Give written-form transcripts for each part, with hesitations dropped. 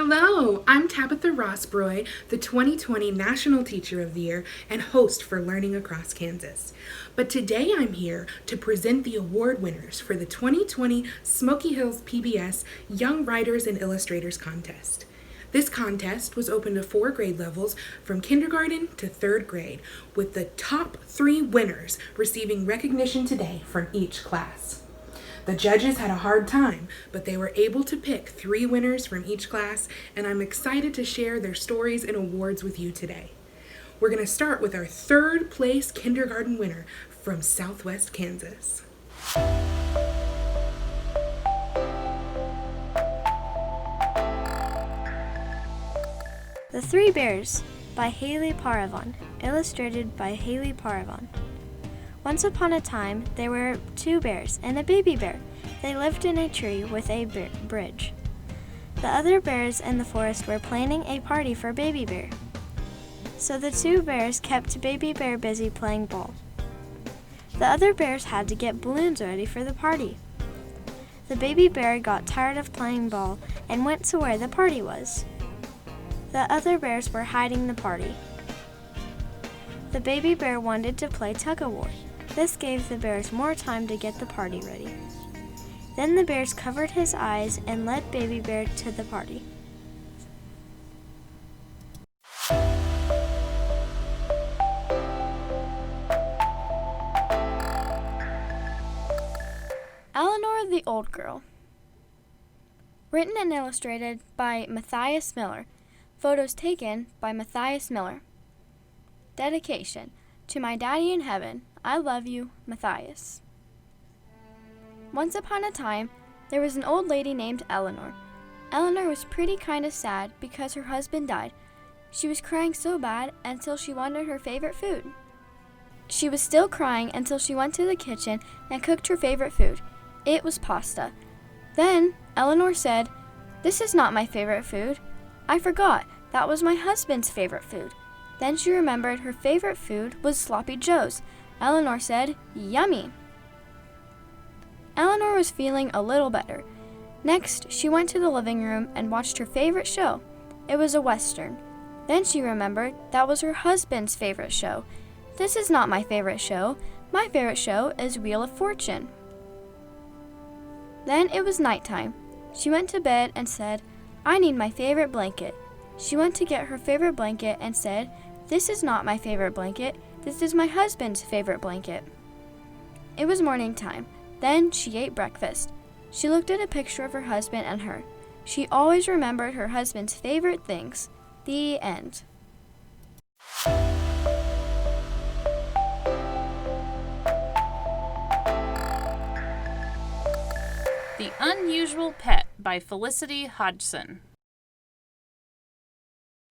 Hello, I'm Tabatha Rosproy, the 2020 National Teacher of the Year and host for Learning Across Kansas. But today I'm here to present the award winners for the 2020 Smoky Hills PBS Young Writers and Illustrators Contest. This contest was open to 4 grade levels from kindergarten to 3rd grade, with the top 3 winners receiving recognition today from each class. The judges had a hard time, but they were able to pick 3 winners from each class, and I'm excited to share their stories and awards with you today. We're going to start with our 3rd place kindergarten winner from Southwest Kansas. The Three Bears by Haley Paravon, illustrated by Haley Paravon. Once upon a time, there were 2 bears and a baby bear. They lived in a tree with a bridge. The other bears in the forest were planning a party for Baby Bear. So the 2 bears kept Baby Bear busy playing ball. The other bears had to get balloons ready for the party. The baby bear got tired of playing ball and went to where the party was. The other bears were hiding the party. The baby bear wanted to play tug-of-war. This gave the bears more time to get the party ready. Then the bears covered his eyes and led Baby Bear to the party. Eleanor the Old Girl. Written and illustrated by Matthias Miller. Photos taken by Matthias Miller. Dedication. To my daddy in heaven, I love you, Matthias. Once upon a time, there was an old lady named Eleanor. Eleanor was pretty kind of sad because her husband died. She was crying so bad until she wanted her favorite food. She was still crying until she went to the kitchen and cooked her favorite food. It was pasta. Then Eleanor said, "This is not my favorite food. I forgot, that was my husband's favorite food." Then she remembered her favorite food was sloppy joes. Eleanor said, "Yummy." Eleanor was feeling a little better. Next, she went to the living room and watched her favorite show. It was a Western. Then she remembered that was her husband's favorite show. "This is not my favorite show. My favorite show is Wheel of Fortune." Then it was nighttime. She went to bed and said, "I need my favorite blanket." She went to get her favorite blanket and said, "This is not my favorite blanket. This is my husband's favorite blanket." It was morning time. Then she ate breakfast. She looked at a picture of her husband and her. She always remembered her husband's favorite things. The end. The Unusual Pet by Felicity Hodgson.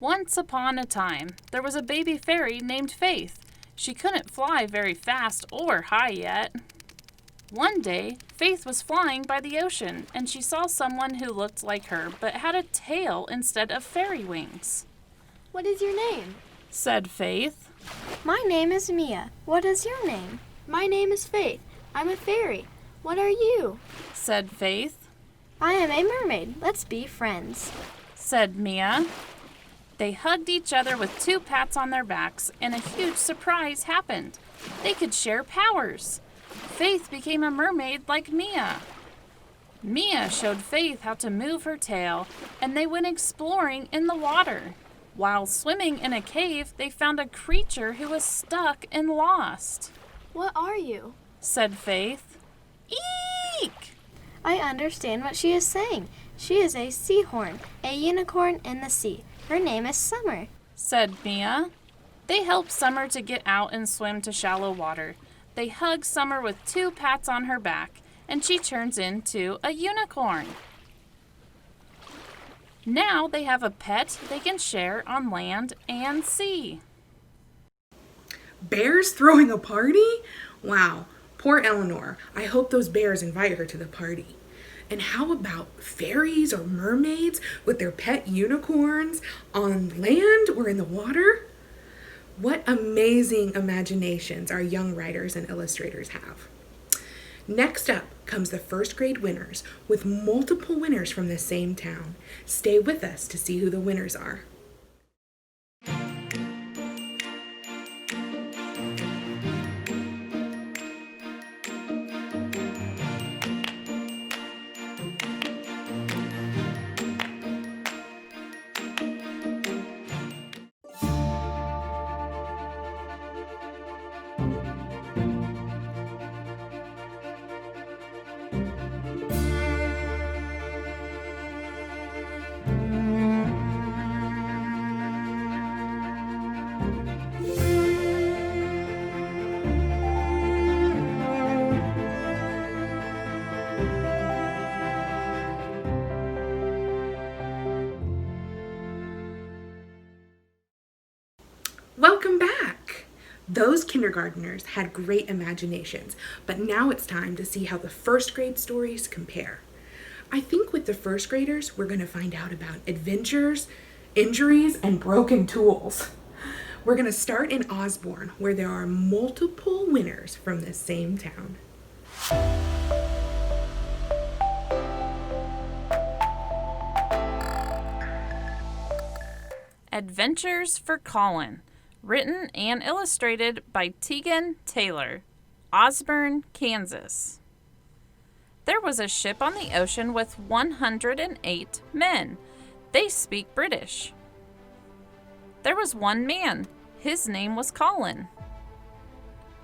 Once upon a time, there was a baby fairy named Faith. She couldn't fly very fast or high yet. One day, Faith was flying by the ocean, and she saw someone who looked like her but had a tail instead of fairy wings. "What is your name?" said Faith. "My name is Mia. What is your name?" "My name is Faith. I'm a fairy. What are you?" said Faith. "I am a mermaid. Let's be friends," said Mia. They hugged each other with 2 pats on their backs, and a huge surprise happened. They could share powers. Faith became a mermaid like Mia. Mia showed Faith how to move her tail, and they went exploring in the water. While swimming in a cave, they found a creature who was stuck and lost. "What are you?" said Faith. Eek! I understand what she is saying. She is a seahorn, a unicorn in the sea. Her name is Summer, said Mia. They helped Summer to get out and swim to shallow water. They hug Summer with 2 pats on her back, and she turns into a unicorn. Now they have a pet they can share on land and sea. Bears throwing a party? Wow, poor Eleanor. I hope those bears invite her to the party. And how about fairies or mermaids with their pet unicorns on land or in the water? What amazing imaginations our young writers and illustrators have. Next up, comes the first grade winners with multiple winners from the same town. Stay with us to see who the winners are. Welcome back! Those kindergartners had great imaginations, but now it's time to see how the first grade stories compare. I think with the first graders, we're going to find out about adventures, injuries, and broken tools. We're going to start in Osborne, where there are multiple winners from the same town. Adventures for Colin, written and illustrated by Tegan Taylor, Osborne, Kansas. There was a ship on the ocean with 108 men. They speak British. There was one man. His name was Colin.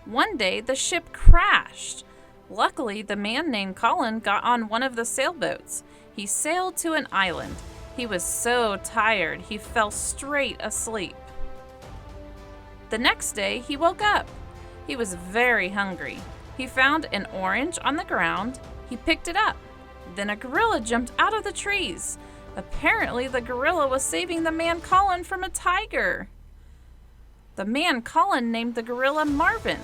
One day the ship crashed. Luckily, the man named Colin got on one of the sailboats. He sailed to an island. He was so tired, he fell straight asleep. The next day, he woke up. He was very hungry. He found an orange on the ground. He picked it up. Then a gorilla jumped out of the trees. Apparently, the gorilla was saving the man Colin from a tiger. The man Colin named the gorilla Marvin.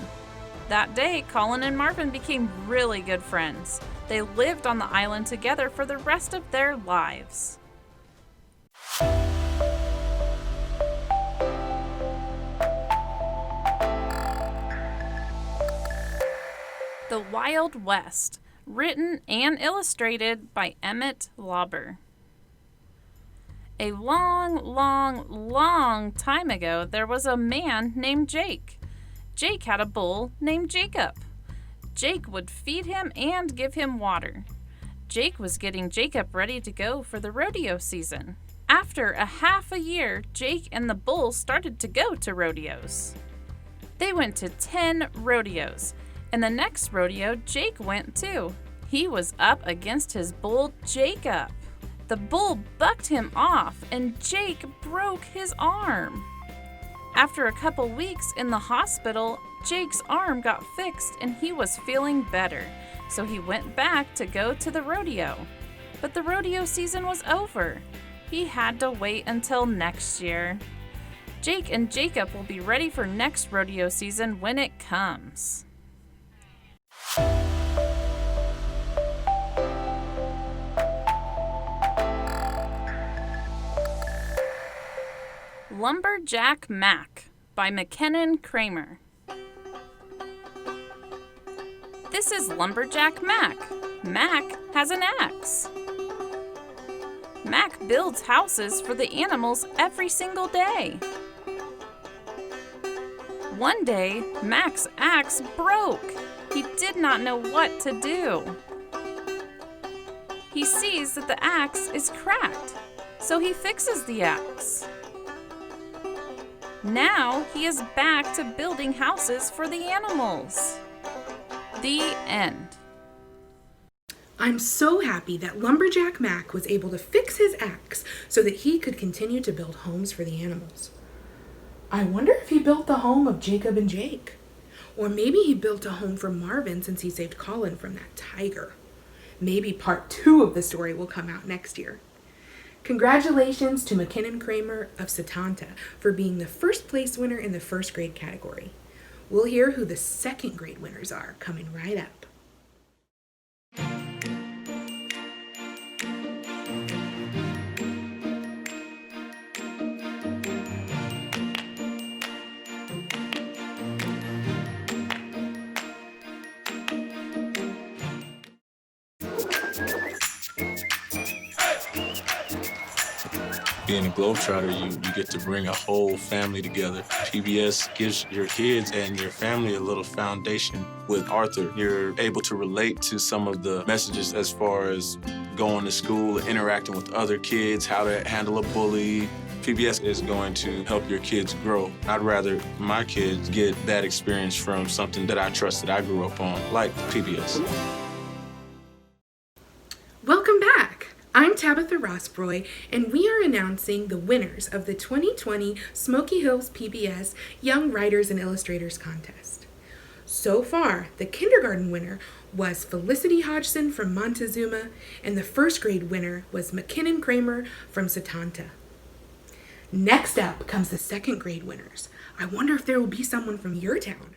That day, Colin and Marvin became really good friends. They lived on the island together for the rest of their lives. The Wild West, written and illustrated by Emmett Lauber. A long time ago, there was a man named Jake. Jake had a bull named Jacob. Jake would feed him and give him water. Jake was getting Jacob ready to go for the rodeo season. After a half a year, Jake and the bull started to go to rodeos. They went to 10 rodeos, and the next rodeo Jake went too. He was up against his bull Jacob. The bull bucked him off, and Jake broke his arm. After a couple weeks in the hospital, Jake's arm got fixed and he was feeling better, so he went back to go to the rodeo. But the rodeo season was over. He had to wait until next year. Jake and Jacob will be ready for next rodeo season when it comes. Lumberjack Mac by McKinnon Kramer. This is Lumberjack Mac. Mac has an axe. Mac builds houses for the animals every single day. One day, Mac's axe broke. He did not know what to do. He sees that the axe is cracked, so he fixes the axe. Now he is back to building houses for the animals. The end. I'm so happy that Lumberjack Mac was able to fix his axe so that he could continue to build homes for the animals. I wonder if he built the home of Jacob and Jake. Or maybe he built a home for Marvin since he saved Colin from that tiger. Maybe part 2 of the story will come out next year. Congratulations to McKinnon Kramer of Setanta for being the first place winner in the first grade category. We'll hear who the second grade winners are coming right up. being a Globetrotter, you get to bring a whole family together. PBS gives your kids and your family a little foundation. With Arthur, you're able to relate to some of the messages as far as going to school, interacting with other kids, how to handle a bully. PBS is going to help your kids grow. I'd rather my kids get that experience from something that I trust, that I grew up on, like PBS. Welcome back. I'm Tabatha Rosproy, and we are announcing the winners of the 2020 Smoky Hills PBS Young Writers and Illustrators Contest. So far, the kindergarten winner was Felicity Hodgson from Montezuma, and the first grade winner was McKinnon Kramer from Setanta. Next up comes the second grade winners. I wonder if there will be someone from your town.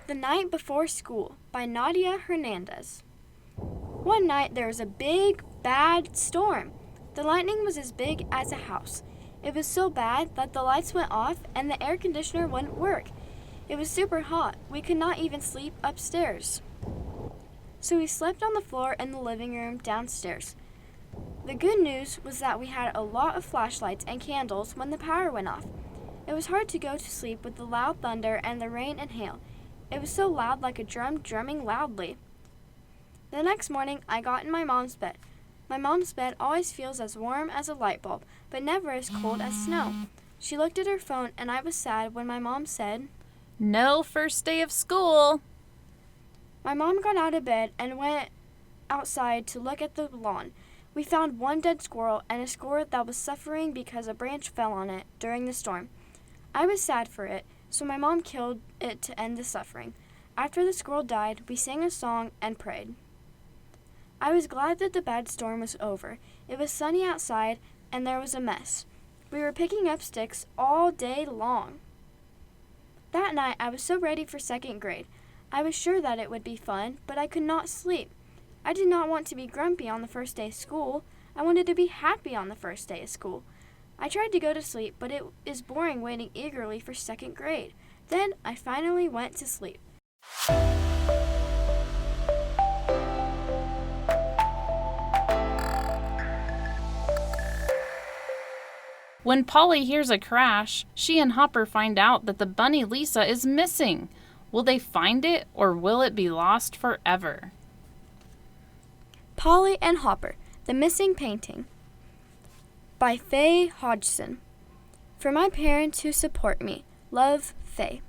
The Night Before School by Nadia Hernandez. One night there was a big, bad storm. The lightning was as big as a house. It was so bad that the lights went off and the air conditioner wouldn't work. It was super hot. We could not even sleep upstairs. So we slept on the floor in the living room downstairs. The good news was that we had a lot of flashlights and candles when the power went off. It was hard to go to sleep with the loud thunder and the rain and hail. It was so loud, like a drum drumming loudly. The next morning, I got in my mom's bed. My mom's bed always feels as warm as a light bulb, but never as cold as snow. She looked at her phone, and I was sad when my mom said, "No first day of school." My mom got out of bed and went outside to look at the lawn. We found one dead squirrel and a squirrel that was suffering because a branch fell on it during the storm. I was sad for it, so my mom killed it to end the suffering. After the squirrel died, we sang a song and prayed. I was glad that the bad storm was over. It was sunny outside, and there was a mess. We were picking up sticks all day long. That night, I was so ready for second grade. I was sure that it would be fun, but I could not sleep. I did not want to be grumpy on the first day of school. I wanted to be happy on the first day of school. I tried to go to sleep, but it is boring waiting eagerly for second grade. Then I finally went to sleep. When Polly hears a crash, she and Hopper find out that the bunny Lisa is missing. Will they find it, or will it be lost forever? Polly and Hopper, The Missing Painting by Faye Hodgson. For my parents who support me, love, Faye.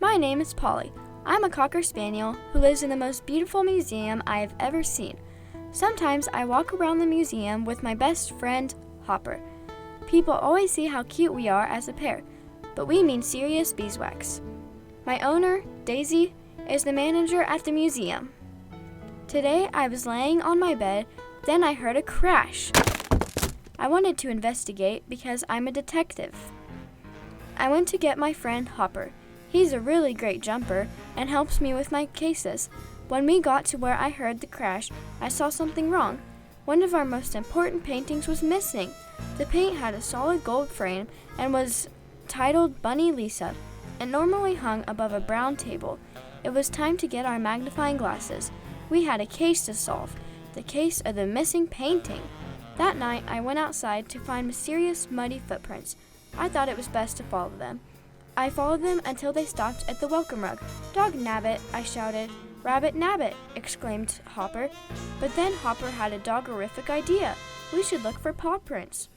My name is Polly. I'm a Cocker Spaniel who lives in the most beautiful museum I have ever seen. Sometimes I walk around the museum with my best friend, Hopper. People always see how cute we are as a pair, but we mean serious beeswax. My owner, Daisy, is the manager at the museum. Today I was laying on my bed, then I heard a crash. I wanted to investigate because I'm a detective. I went to get my friend Hopper. He's a really great jumper and helps me with my cases. When we got to where I heard the crash, I saw something wrong. One of our most important paintings was missing. The paint had a solid gold frame and was titled Bunny Lisa. It normally hung above a brown table. It was time to get our magnifying glasses. We had a case to solve, the case of the missing painting. That night, I went outside to find mysterious muddy footprints. I thought it was best to follow them. I followed them until they stopped at the welcome rug. "Dog Nabbit," I shouted. "Rabbit Nabbit," exclaimed Hopper. But then Hopper had a doggerific idea. We should look for paw prints.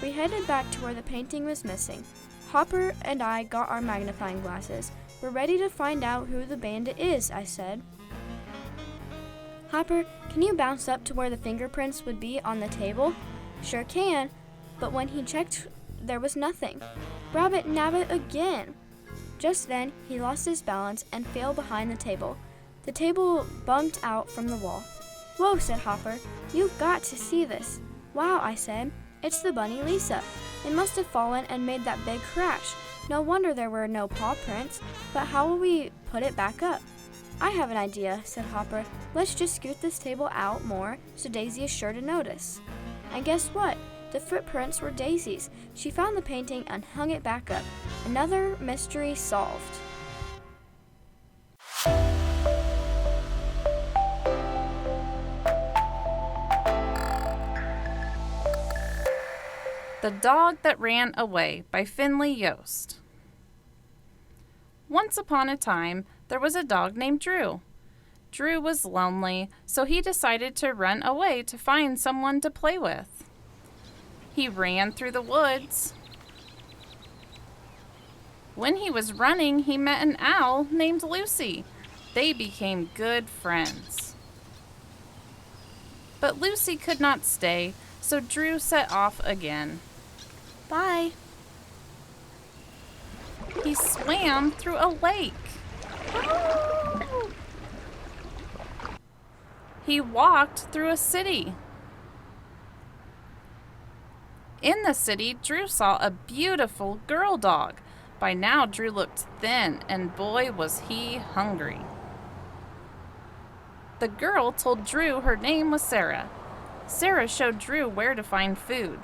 We headed back to where the painting was missing. Hopper and I got our magnifying glasses. "We're ready to find out who the bandit is," I said. "Hopper, can you bounce up to where the fingerprints would be on the table?" "Sure can." But when he checked, there was nothing. "Rabbit Nabbit again." Just then, he lost his balance and fell behind the table. The table bumped out from the wall. "Whoa," said Hopper. "You've got to see this." "Wow," I said. "It's the bunny Lisa. It must have fallen and made that big crash. No wonder there were no paw prints. But how will we put it back up?" "I have an idea," said Hopper. "Let's just scoot this table out more so Daisy is sure to notice." And guess what? The footprints were Daisy's. She found the painting and hung it back up. Another mystery solved. The Dog That Ran Away by Finley Yost. Once upon a time, there was a dog named Drew. Drew was lonely, so he decided to run away to find someone to play with. He ran through the woods. When he was running, he met an owl named Lucy. They became good friends. But Lucy could not stay, so Drew set off again. Bye. He swam through a lake. He walked through a city. In the city, Drew saw a beautiful girl dog. By now, Drew looked thin, and boy, was he hungry. The girl told Drew her name was Sarah. Sarah showed Drew where to find food.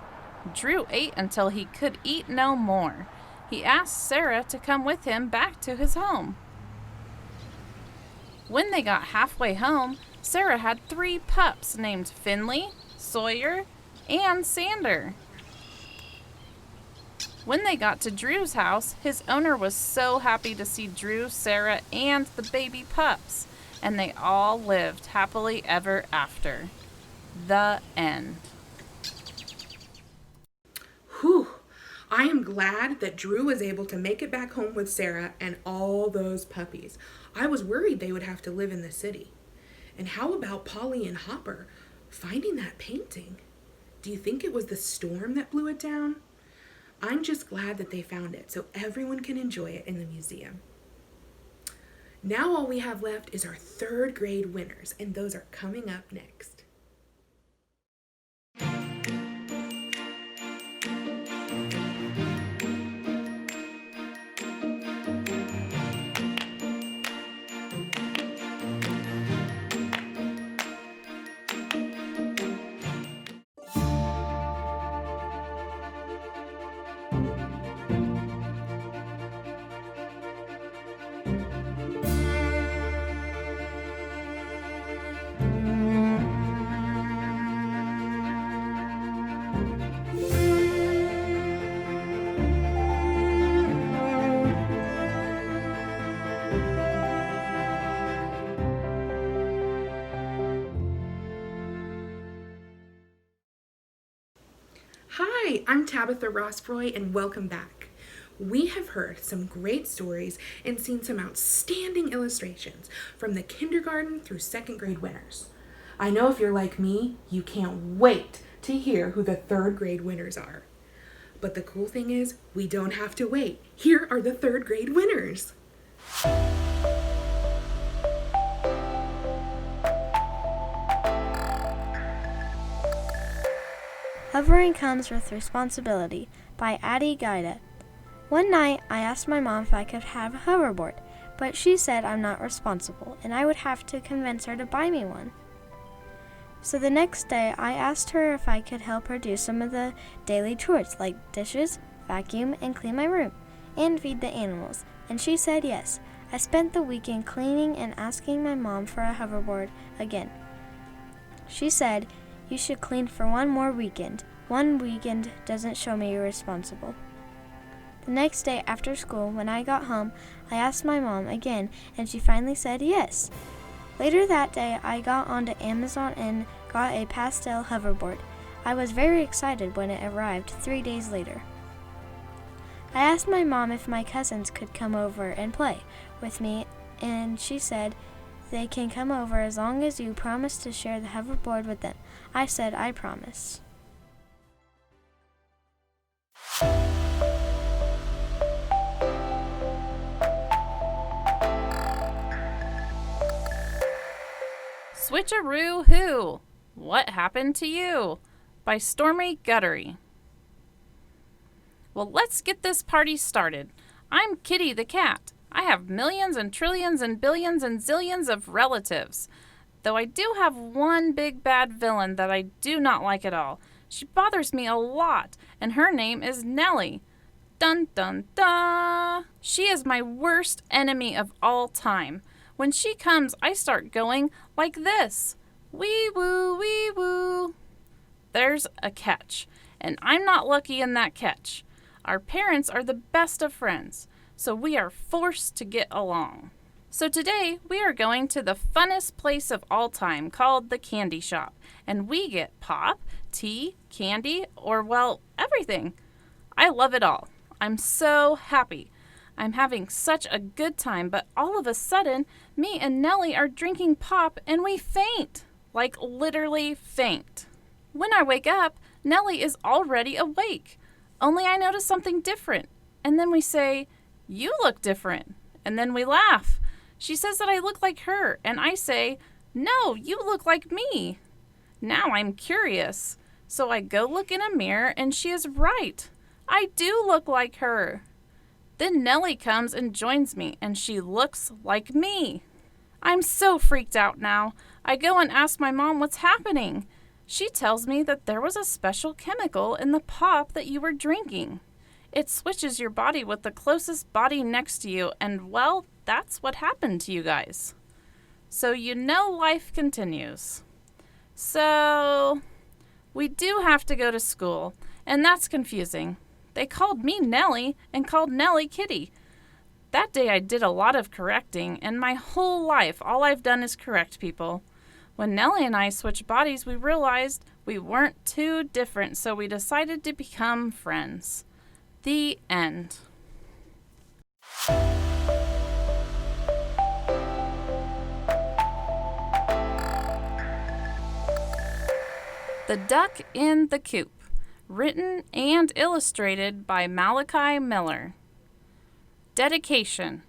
Drew ate until he could eat no more. He asked Sarah to come with him back to his home. When they got halfway home, Sarah had 3 pups named Finley, Sawyer, and Sander. When they got to Drew's house, his owner was so happy to see Drew, Sarah, and the baby pups, and they all lived happily ever after. The end. Whew. I am glad that Drew was able to make it back home with Sarah and all those puppies. I was worried they would have to live in the city. And how about Polly and Hopper finding that painting? Do you think it was the storm that blew it down? I'm just glad that they found it so everyone can enjoy it in the museum. Now all we have left is our 3rd grade winners, and those are coming up next. Hi, I'm Tabatha Rosproy, and welcome back. We have heard some great stories and seen some outstanding illustrations from the kindergarten through 2nd grade winners. I know if you're like me, you can't wait to hear who the 3rd grade winners are. But the cool thing is, we don't have to wait. Here are the 3rd grade winners. Hovering Comes with Responsibility by Addie Guida. One night, I asked my mom if I could have a hoverboard, but she said I'm not responsible and I would have to convince her to buy me one. So the next day, I asked her if I could help her do some of the daily chores like dishes, vacuum, and clean my room, and feed the animals, and she said yes. I spent the weekend cleaning and asking my mom for a hoverboard again. She said, "You should clean for one more weekend. One weekend doesn't show me you're responsible." The next day after school, when I got home, I asked my mom again, and she finally said yes. Later that day, I got onto Amazon and got a pastel hoverboard. I was very excited when it arrived 3 days later. I asked my mom if my cousins could come over and play with me, and she said, "They can come over as long as you promise to share the hoverboard with them." I said I promise. Switcheroo Who? What Happened to You? By Stormy Guttery. Well, let's get this party started. I'm Kitty the cat. I have millions and trillions and billions and zillions of relatives. Though I do have one big bad villain that I do not like at all. She bothers me a lot, and her name is Nellie. Dun dun dun! She is my worst enemy of all time. When she comes, I start going like this. Wee woo, wee woo. There's a catch. and I'm not lucky in that catch. Our parents are the best of friends, so we are forced to get along. So today, we are going to the funnest place of all time called the candy shop, and we get pop, tea, candy, or, well, everything. I love it all. I'm so happy. I'm having such a good time, but all of a sudden, me and Nellie are drinking pop and we faint. Like literally faint. When I wake up, Nellie is already awake. Only I notice something different. And then we say, "You look different." And then we laugh. She says that I look like her, and I say, "No, you look like me." Now I'm curious. So I go look in a mirror, and she is right. I do look like her. Then Nellie comes and joins me, and she looks like me. I'm so freaked out now. I go and ask my mom what's happening. She tells me that there was a special chemical in the pop that you were drinking. It switches your body with the closest body next to you, and well, that's what happened to you guys. So you know life continues. So we do have to go to school, and that's confusing. They called me Nellie and called Nellie Kitty. That day I did a lot of correcting, and my whole life all I've done is correct people. When Nellie and I switched bodies, we realized we weren't too different, so we decided to become friends. The end. The Duck in the Coop. Written and illustrated by Malachi Miller. Dedication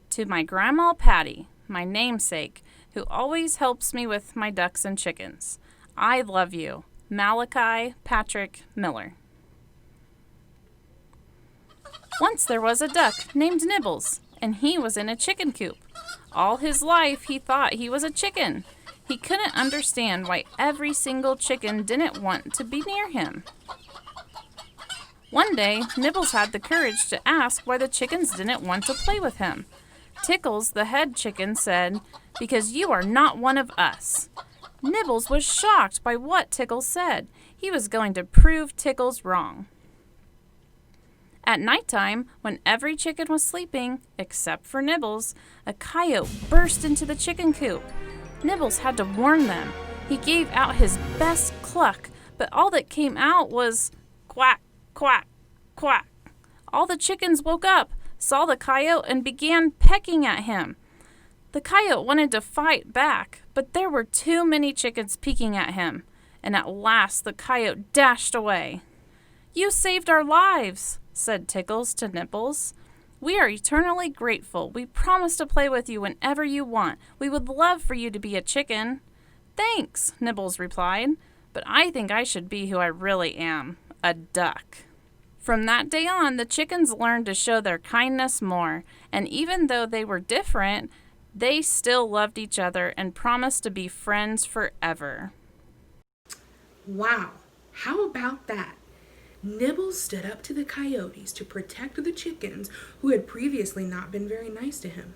to my Grandma Patty, my namesake, who always helps me with my ducks and chickens. I love you. Malachi Patrick Miller. Once there was a duck named Nibbles, and he was in a chicken coop. All his life he thought he was a chicken. He couldn't understand why every single chicken didn't want to be near him. One day, Nibbles had the courage to ask why the chickens didn't want to play with him. Tickles, the head chicken, said, "Because you are not one of us." Nibbles was shocked by what Tickles said. He was going to prove Tickles wrong. At nighttime, when every chicken was sleeping, except for Nibbles, a coyote burst into the chicken coop. Nibbles had to warn them. He gave out his best cluck, but all that came out was quack, quack, quack. All the chickens woke up, saw the coyote, and began pecking at him. The coyote wanted to fight back, but there were too many chickens peeking at him, and at last the coyote dashed away. "You saved our lives," said Tickles to Nibbles. "We are eternally grateful. We promise to play with you whenever you want. We would love for you to be a chicken." "Thanks," Nibbles replied, "but I think I should be who I really am, a duck." From that day on, the chickens learned to show their kindness more, and even though they were different, they still loved each other and promised to be friends forever. Wow, how about that? Nibbles stood up to the coyotes to protect the chickens who had previously not been very nice to him.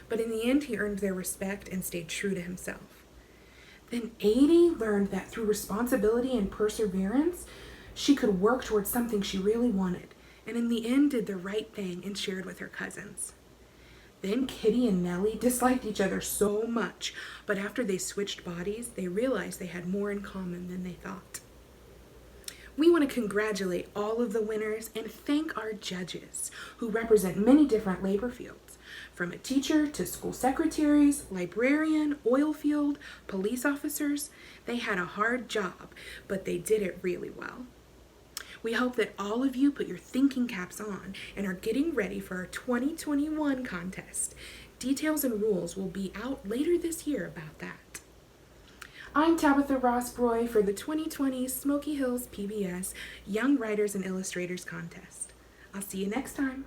But in the end, he earned their respect and stayed true to himself. Then Adie learned that through responsibility and perseverance, she could work towards something she really wanted, and in the end did the right thing and shared with her cousins. Then Kitty and Nellie disliked each other so much, but after they switched bodies, they realized they had more in common than they thought. We want to congratulate all of the winners and thank our judges, who represent many different labor fields, from a teacher to school secretaries, librarian, oil field, police officers. They had a hard job, but they did it really well. We hope that all of you put your thinking caps on and are getting ready for our 2021 contest. Details and rules will be out later this year about that. I'm Tabatha Rosproy for the 2020 Smoky Hills PBS Young Writers and Illustrators Contest. I'll see you next time.